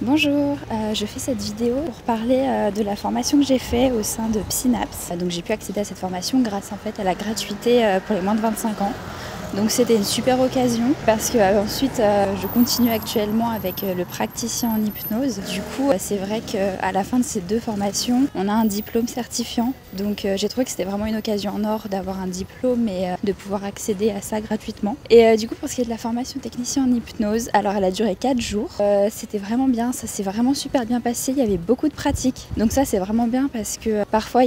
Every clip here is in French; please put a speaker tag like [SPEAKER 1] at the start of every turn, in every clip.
[SPEAKER 1] Bonjour, je fais cette vidéo pour parler de la formation que j'ai faite au sein de Psynaps. Donc j'ai pu accéder à cette formation grâce en fait à la gratuité pour les moins de 25 ans. Donc c'était une super occasion parce que ensuite je continue actuellement avec le praticien en hypnose. Du coup c'est vrai qu'à la fin de ces deux formations on a un diplôme certifiant. Donc j'ai trouvé que c'était vraiment une occasion en or d'avoir un diplôme et de pouvoir accéder à ça gratuitement. Et du coup pour ce qui est de la formation technicien en hypnose, alors elle a duré 4 jours. C'était vraiment bien, ça s'est vraiment super bien passé, il y avait beaucoup de pratiques. Donc ça c'est vraiment bien parce que parfois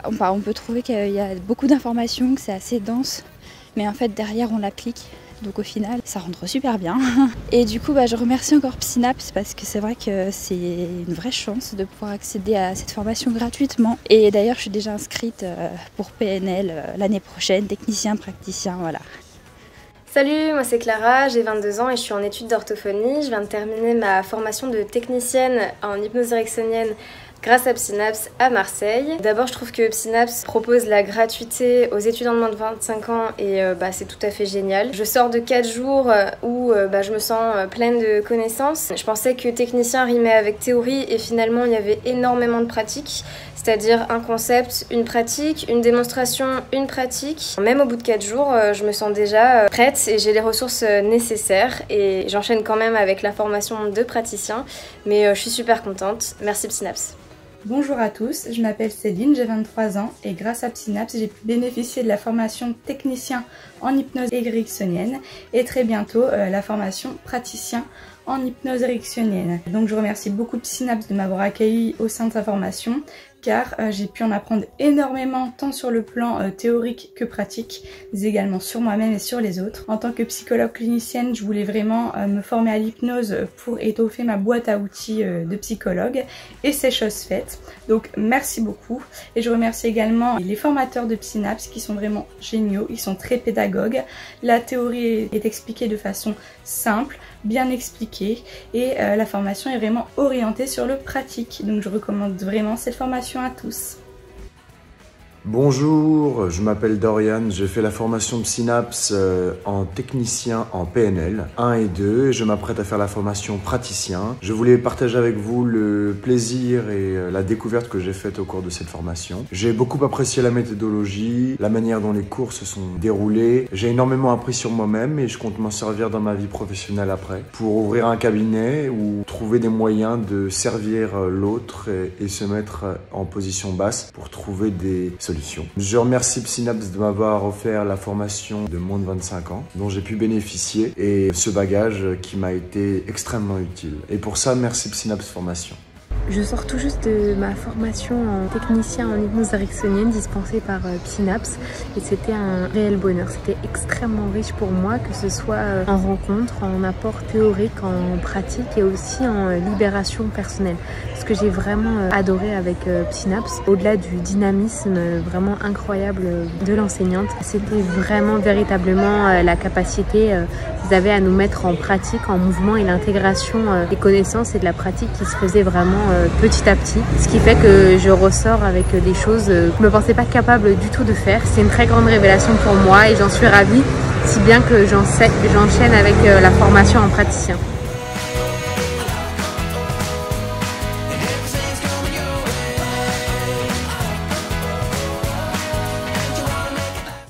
[SPEAKER 1] on peut trouver qu'il y a beaucoup d'informations, que c'est assez dense. Mais en fait derrière on l'applique, donc au final ça rentre super bien. Et du coup je remercie encore Psynaps parce que c'est vrai que c'est une vraie chance de pouvoir accéder à cette formation gratuitement. Et d'ailleurs je suis déjà inscrite pour PNL l'année prochaine, technicien, praticien, voilà.
[SPEAKER 2] Salut, moi c'est Clara, j'ai 22 ans et je suis en études d'orthophonie. Je viens de terminer ma formation de technicienne en hypnose ericksonienne grâce à Psynaps à Marseille. D'abord je trouve que Psynaps propose la gratuité aux étudiants de moins de 25 ans et c'est tout à fait génial. Je sors de 4 jours où je me sens pleine de connaissances. Je pensais que technicien rimait avec théorie et finalement il y avait énormément de pratiques. C'est-à-dire un concept, une pratique, une démonstration, une pratique. Même au bout de 4 jours, je me sens déjà prête et j'ai les ressources nécessaires. Et j'enchaîne quand même avec la formation de praticien. Mais je suis super contente. Merci Psynaps.
[SPEAKER 3] Bonjour à tous, je m'appelle Céline, j'ai 23 ans et grâce à Psynaps, j'ai pu bénéficier de la formation technicien en hypnose ericksonienne et très bientôt la formation praticien en hypnose ericksonienne. Donc je remercie beaucoup Psynaps de m'avoir accueilli au sein de sa formation car j'ai pu en apprendre énormément tant sur le plan théorique que pratique, mais également sur moi-même et sur les autres. En tant que psychologue clinicienne, je voulais vraiment me former à l'hypnose pour étoffer ma boîte à outils de psychologue et c'est chose faite. Donc merci beaucoup et je remercie également les formateurs de Psynaps qui sont vraiment géniaux, ils sont très pédagogues. La théorie est expliquée de façon simple, bien expliquée et la formation est vraiment orientée sur le pratique. Donc je recommande vraiment cette formation à tous.
[SPEAKER 4] Bonjour, je m'appelle Dorian, j'ai fait la formation Psynaps en technicien en PNL 1 et 2 et je m'apprête à faire la formation praticien. Je voulais partager avec vous le plaisir et la découverte que j'ai faite au cours de cette formation. J'ai beaucoup apprécié la méthodologie, la manière dont les cours se sont déroulés. J'ai énormément appris sur moi-même et je compte m'en servir dans ma vie professionnelle après pour ouvrir un cabinet ou trouver des moyens de servir l'autre et se mettre en position basse pour trouver des solutions. Je remercie Psynaps de m'avoir offert la formation de moins de 25 ans dont j'ai pu bénéficier et ce bagage qui m'a été extrêmement utile. Et pour ça, merci Psynaps Formation.
[SPEAKER 5] Je sors tout juste de ma formation en technicien en hypnose ericksonienne dispensée par Psynaps et c'était un réel bonheur. C'était extrêmement riche pour moi, que ce soit en rencontre, en apport théorique, en pratique et aussi en libération personnelle. Ce que j'ai vraiment adoré avec Psynaps, au-delà du dynamisme vraiment incroyable de l'enseignante, c'était vraiment véritablement la capacité qu'ils avaient à nous mettre en pratique, en mouvement et l'intégration des connaissances et de la pratique qui se faisait vraiment petit à petit, ce qui fait que je ressors avec des choses que je ne me pensais pas capable du tout de faire. C'est une très grande révélation pour moi et j'en suis ravie, si bien que j'enchaîne avec la formation en praticien.